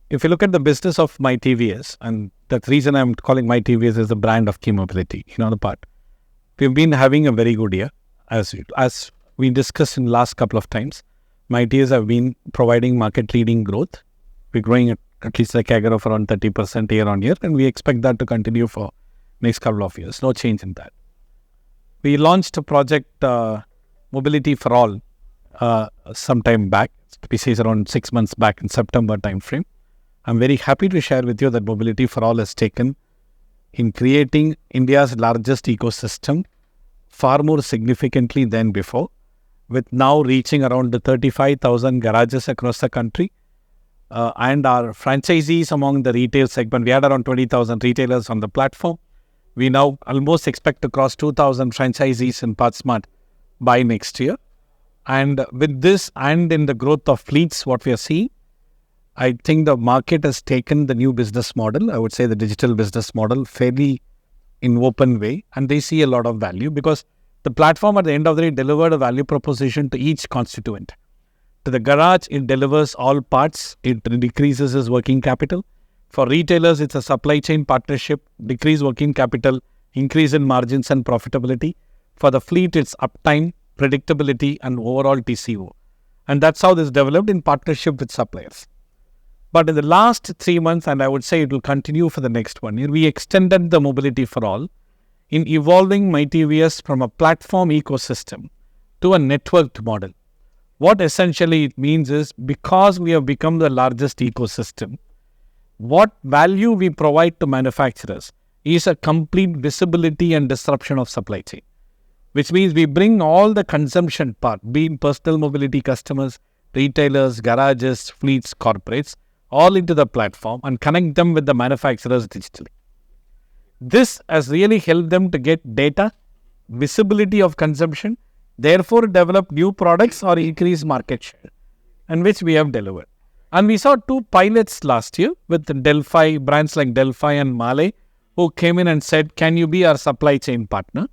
if you look at the business of myTVS, and the reason I'm calling myTVS is the brand of key mobility, the part. We've been having a very good year. As we discussed in the last couple of times, myTVS have been providing market-leading growth. We're growing at least a CAGR of around 30% year on year, and we expect that to continue for next couple of years. No change in that. We launched a project, Mobility for All, some time back. We say around 6 months back in September timeframe. I'm very happy to share with you that Mobility for All has taken in creating India's largest ecosystem far more significantly than before, with now reaching around the 35,000 garages across the country. And our franchisees among the retail segment, we had around 20,000 retailers on the platform. We now almost expect to cross 2,000 franchisees in PathSmart by next year. And with this and in the growth of fleets, what we are seeing, I think the market has taken the new business model, I would say the digital business model, fairly in open way. And they see a lot of value because the platform at the end of the day delivered a value proposition to each constituent. To the garage, it delivers all parts. It decreases his working capital. For retailers, it's a supply chain partnership, decrease working capital, increase in margins and profitability. For the fleet, it's uptime, predictability, and overall TCO. And that's how this developed in partnership with suppliers. But in the last 3 months, and I would say it will continue for the next 1 year, we extended the Mobility for All in evolving myTVS from a platform ecosystem to a networked model. What essentially it means is, because we have become the largest ecosystem, what value we provide to manufacturers is a complete visibility and disruption of supply chain, which means we bring all the consumption part, being personal mobility customers, retailers, garages, fleets, corporates, all into the platform and connect them with the manufacturers digitally. This has really helped them to get data, visibility of consumption, therefore develop new products or increase market share, and which we have delivered. And we saw 2 pilots last year with Delphi, brands like Delphi and Mahle, who came in and said, can you be our supply chain partner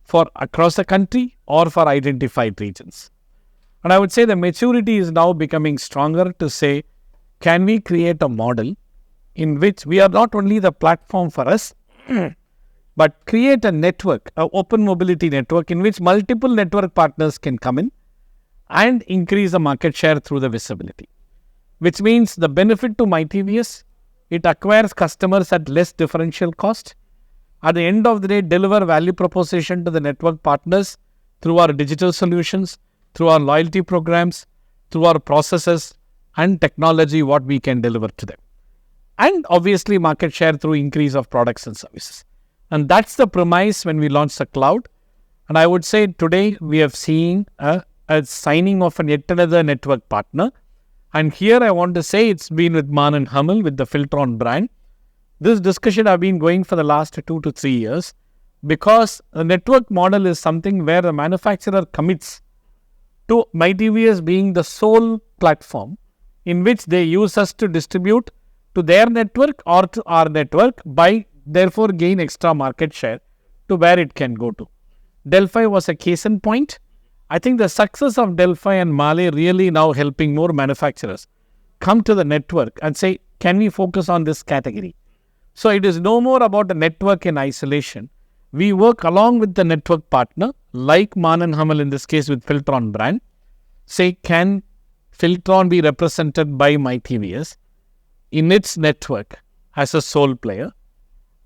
for across the country or for identified regions? And I would say the maturity is now becoming stronger to say, can we create a model in which we are not only the platform for us, but create a network, an open mobility network in which multiple network partners can come in and increase the market share through the visibility. Which means the benefit to myTVS, it acquires customers at less differential cost. At the end of the day, deliver value proposition to the network partners through our digital solutions, through our loyalty programs, through our processes and technology, what we can deliver to them. And obviously market share through increase of products and services. And that's the premise when we launched the cloud. And I would say today we have seen a signing of yet another network partner. And here I want to say it's been with Man & Hummel with the Filtron brand. This discussion have been going for the last 2 to 3 years because a network model is something where the manufacturer commits to myTVS being the sole platform in which they use us to distribute to their network or to our network by therefore gain extra market share to where it can go to. Delphi was a case in point. I think the success of Delphi and Mahle really now helping more manufacturers come to the network and say, can we focus on this category? So it is no more about a network in isolation. We work along with the network partner, like Man & Hummel in this case with Filtron brand. Say, can Filtron be represented by myTVS in its network as a sole player,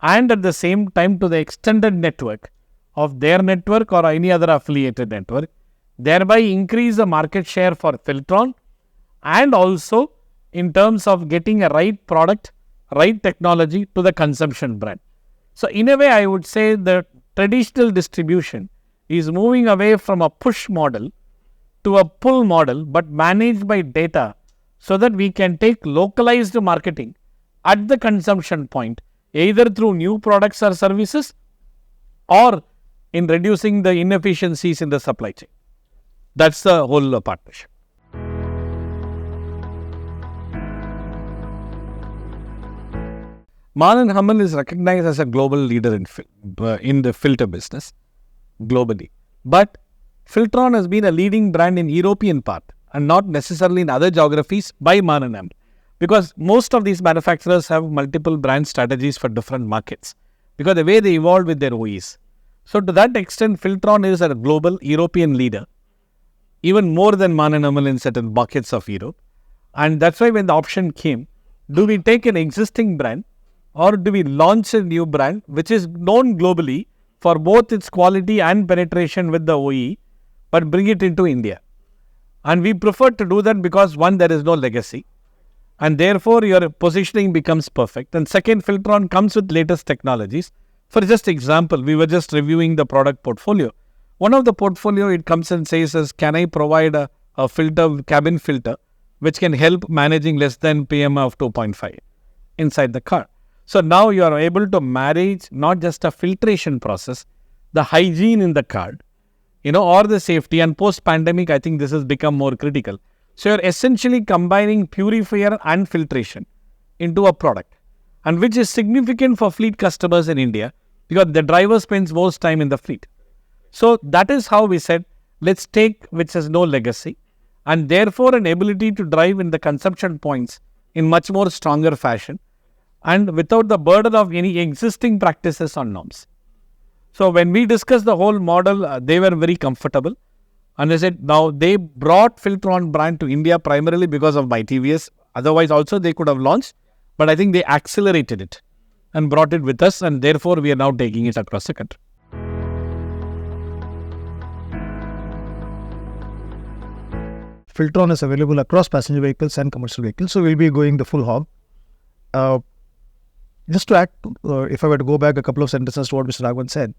and at the same time to the extended network of their network or any other affiliated network, thereby increase the market share for Filtron and also in terms of getting a right product, right technology to the consumption brand. So in a way, I would say the traditional distribution is moving away from a push model to a pull model, but managed by data so that we can take localized marketing at the consumption point, either through new products or services or in reducing the inefficiencies in the supply chain. That's the whole partnership. Man & Hummel is recognized as a global leader in the filter business globally. But Filtron has been a leading brand in European part and not necessarily in other geographies by Man & Hummel. Because most of these manufacturers have multiple brand strategies for different markets, because the way they evolved with their OEs. So to that extent, Filtron is a global European leader, even more than Mann+Hummel in certain markets of Europe. And that's why when the option came, do we take an existing brand or do we launch a new brand which is known globally for both its quality and penetration with the OE, but bring it into India? And we prefer to do that because one, there is no legacy, and therefore your positioning becomes perfect. And second, Filtron comes with latest technologies. For just example, we were just reviewing the product portfolio. One of the portfolio, it comes and says, can I provide a filter, cabin filter, which can help managing less than PM of 2.5 inside the car. So now you are able to manage not just a filtration process, the hygiene in the car, or the safety. And post-pandemic, I think this has become more critical. So you're essentially combining purifier and filtration into a product, and which is significant for fleet customers in India because the driver spends most time in the fleet. So that is how we said, let's take which has no legacy and therefore an ability to drive in the consumption points in much more stronger fashion and without the burden of any existing practices or norms. So when we discussed the whole model, they were very comfortable. And they said, now they brought Filtron brand to India primarily because of myTVS. Otherwise also they could have launched, but I think they accelerated it and brought it with us, and therefore we are now taking it across the country. Filtron is available across passenger vehicles and commercial vehicles, so we'll be going the full hog. Just to add, if I were to go back a couple of sentences to what Mr. Raghavan said,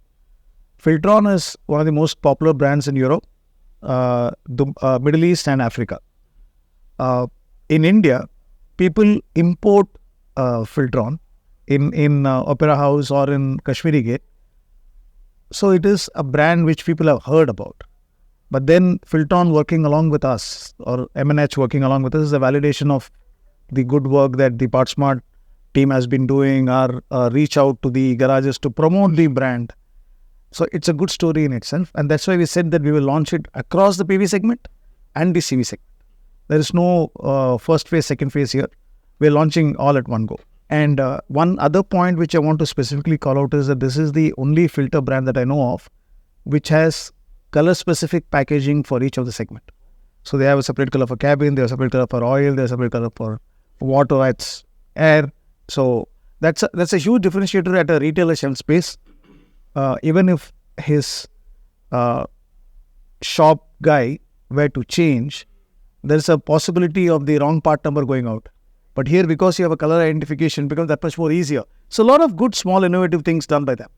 Filtron is one of the most popular brands in Europe, the Middle East and Africa. In India, people import Filtron in Opera House or in Kashmiri Gate. So it is a brand which people have heard about. But then Filtron working along with us, or M&H working along with us, is a validation of the good work that the PartSmart team has been doing, or reach out to the garages to promote the brand. So it's a good story in itself, and that's why we said that we will launch it across the PV segment and the CV segment. There is no first phase, second phase here. We're launching all at one go. And one other point which I want to specifically call out is that this is the only filter brand that I know of which has color-specific packaging for each of the segment. So they have a separate color for cabin, they have a separate color for oil, they have a separate color for water, it's air. So that's a huge differentiator at a retailer shelf space. Even if his shop guy were to change, there's a possibility of the wrong part number going out. But here, because you have a color identification, it becomes that much more easier. So a lot of good, small, innovative things done by them.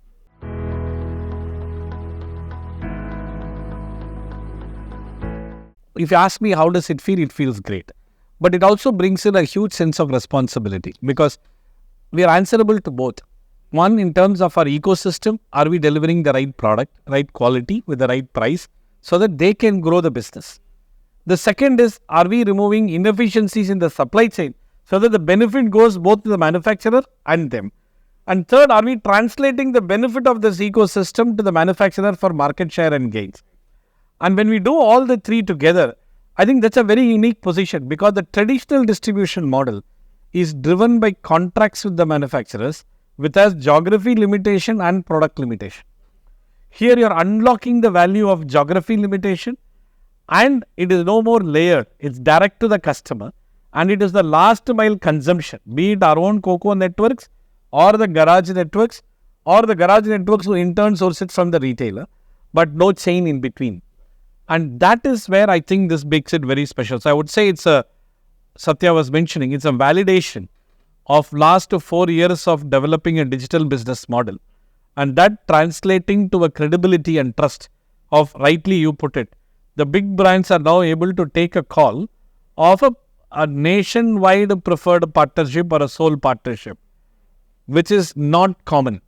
If you ask me how does it feel, it feels great. But it also brings in a huge sense of responsibility because we are answerable to both. One, in terms of our ecosystem, are we delivering the right product, right quality with the right price so that they can grow the business? The second is, are we removing inefficiencies in the supply chain so that the benefit goes both to the manufacturer and them? And third, are we translating the benefit of this ecosystem to the manufacturer for market share and gains? And when we do all the three together, I think that's a very unique position because the traditional distribution model is driven by contracts with the manufacturers with as geography limitation and product limitation. Here you are unlocking the value of geography limitation, and it is no more layered. It's direct to the customer, and it is the last mile consumption, be it our own COCO networks or the garage networks who in turn source it from the retailer, but no chain in between. And that is where I think this makes it very special. So I would say Satya was mentioning, it's a validation of last 4 years of developing a digital business model, and that translating to a credibility and trust of, rightly you put it, the big brands are now able to take a call of a nationwide preferred partnership or a sole partnership, which is not common.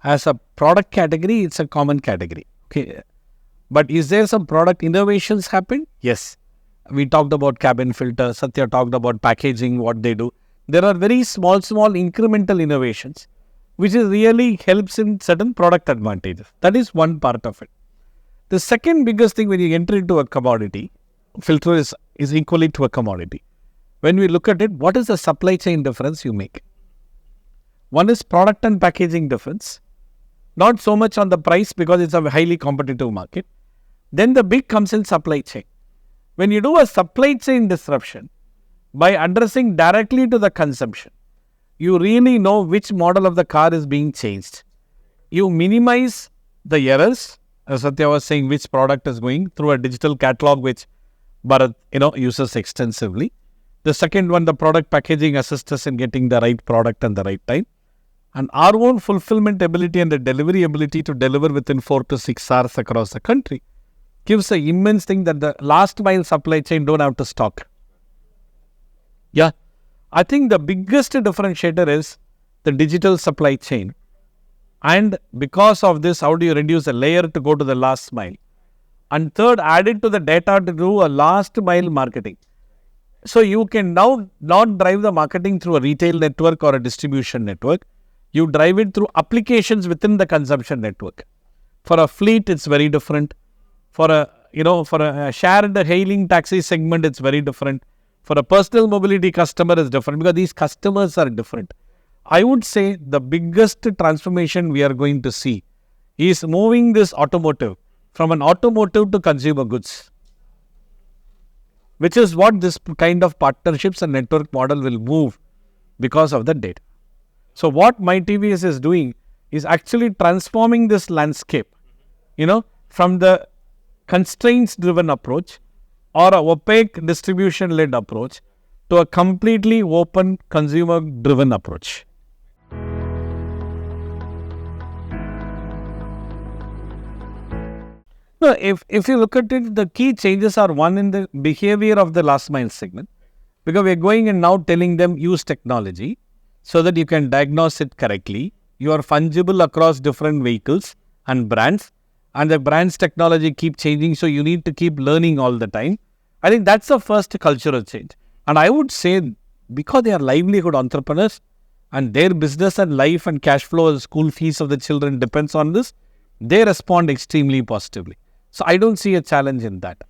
As a product category, it's a common category. Okay. But is there some product innovations happen? Yes. We talked about cabin filter. Satya talked about packaging, what they do. There are very small incremental innovations, which really helps in certain product advantages. That is one part of it. The second biggest thing when you enter into a commodity, filter is equally to a commodity. When we look at it, what is the supply chain difference you make? One is product and packaging difference. Not so much on the price because it's a highly competitive market. Then the big comes in supply chain. When you do a supply chain disruption, by addressing directly to the consumption, you really know which model of the car is being changed. You minimize the errors, as Satya was saying, which product is going through a digital catalog which Bharath uses extensively. The second one, the product packaging assists us in getting the right product and the right time. And our own fulfillment ability and the delivery ability to deliver within 4 to 6 hours across the country gives an immense thing that the last mile supply chain don't have to stock. Yeah, I think the biggest differentiator is the digital supply chain. And because of this, how do you reduce a layer to go to the last mile? And third, add it to the data to do a last mile marketing. So you can now not drive the marketing through a retail network or a distribution network. You drive it through applications within the consumption network. For a fleet, it's very different. For a shared hailing taxi segment, it's very different. For a personal mobility customer, it's different because these customers are different. I would say the biggest transformation we are going to see is moving this automotive from an automotive to consumer goods, which is what this kind of partnerships and network model will move because of the data. So what myTVS is doing is actually transforming this landscape, from the constraints-driven approach or an opaque distribution-led approach to a completely open consumer-driven approach. No, if you look at it, the key changes are one in the behavior of the last mile segment, because we are going and now telling them use technology so that you can diagnose it correctly. You are fungible across different vehicles and brands, and the brand's technology keep changing, so you need to keep learning all the time. I think that's the first cultural change. And I would say because they are livelihood entrepreneurs and their business and life and cash flow and school fees of the children depends on this, they respond extremely positively. So I don't see a challenge in that.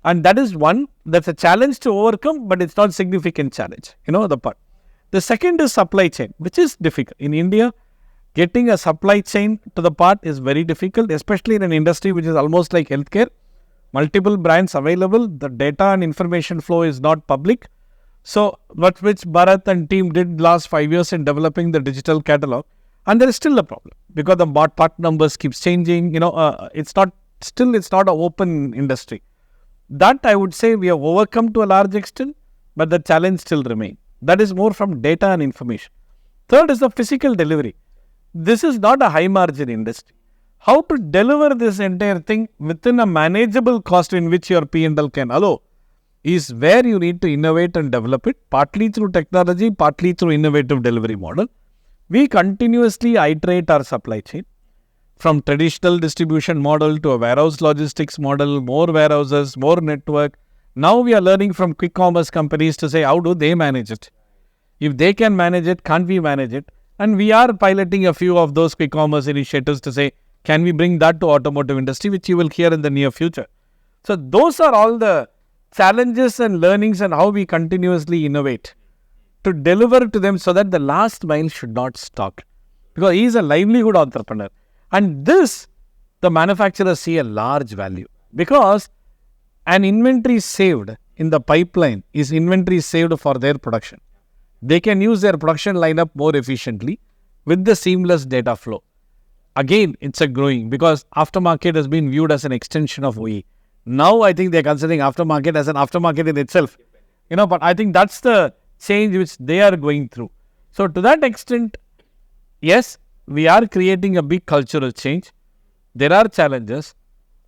And that is one, that's a challenge to overcome, but it's not a significant challenge, the part. The second is supply chain, which is difficult. In India, getting a supply chain to the part is very difficult, especially in an industry which is almost like healthcare. Multiple brands available, the data and information flow is not public. So, which Bharath and team did last 5 years in developing the digital catalog, and there is still a problem because the part numbers keeps changing. It's not an open industry. That I would say we have overcome to a large extent, but the challenge still remains. That is more from data and information. Third is the physical delivery. This is not a high margin industry. How to deliver this entire thing within a manageable cost in which your P&L can allow is where you need to innovate and develop it, partly through technology, partly through innovative delivery model. We continuously iterate our supply chain from traditional distribution model to a warehouse logistics model, more warehouses, more network. Now we are learning from quick commerce companies to say, how do they manage it? If they can manage it, can't we manage it? And we are piloting a few of those quick commerce initiatives to say, can we bring that to automotive industry, which you will hear in the near future. So those are all the challenges and learnings and how we continuously innovate to deliver to them so that the last mile should not stop. Because he is a livelihood entrepreneur. And this, the manufacturers see a large value. Because an inventory saved in the pipeline is inventory saved for their production. They can use their production lineup more efficiently with the seamless data flow. Again, it's a growing because aftermarket has been viewed as an extension of OE. Now, I think they're considering aftermarket as an aftermarket in itself. But I think that's the change which they are going through. So, to that extent, yes, we are creating a big cultural change. There are challenges,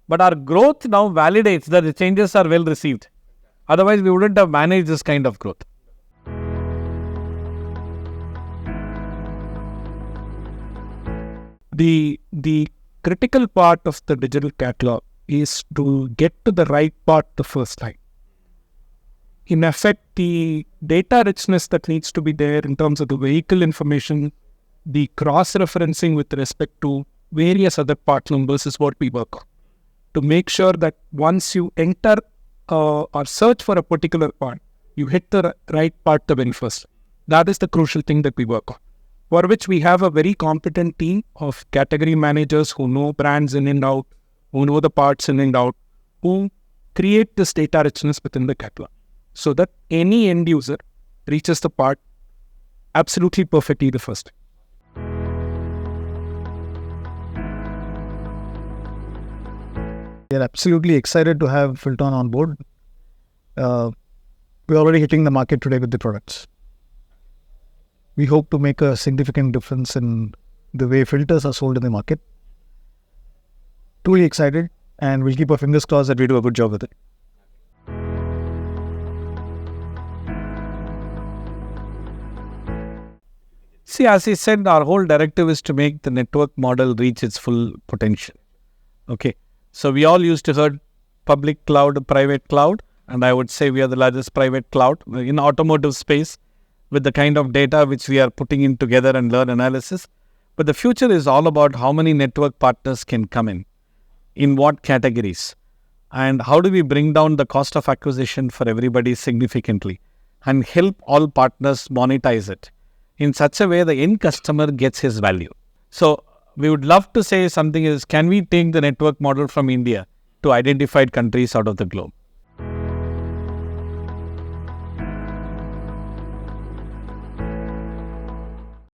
but our growth now validates that the changes are well received. Otherwise, we wouldn't have managed this kind of growth. The critical part of the digital catalog is to get to the right part the first time. In effect, the data richness that needs to be there in terms of the vehicle information, the cross-referencing with respect to various other part numbers is what we work on. to make sure that once you enter or search for a particular part, you hit the right part the very first. That is the crucial thing that we work on, for which we have a very competent team of category managers who know brands in and out, who know the parts in and out, who create this data richness within the catalog so that any end user reaches the part absolutely perfectly the first time. We are absolutely excited to have Filtron on board. We're already hitting the market today with the products. We hope to make a significant difference in the way filters are sold in the market. Truly excited, and we'll keep our fingers crossed that we do a good job with it. See, as he said, our whole directive is to make the network model reach its full potential. Okay. So we all used to hear public cloud, private cloud, and I would say we are the largest private cloud in automotive space with the kind of data which we are putting in together and learn analysis. But the future is all about how many network partners can come in what categories, and how do we bring down the cost of acquisition for everybody significantly and help all partners monetize it in such a way the end customer gets his value. So we would love to say something is, can we take the network model from India to identified countries out of the globe?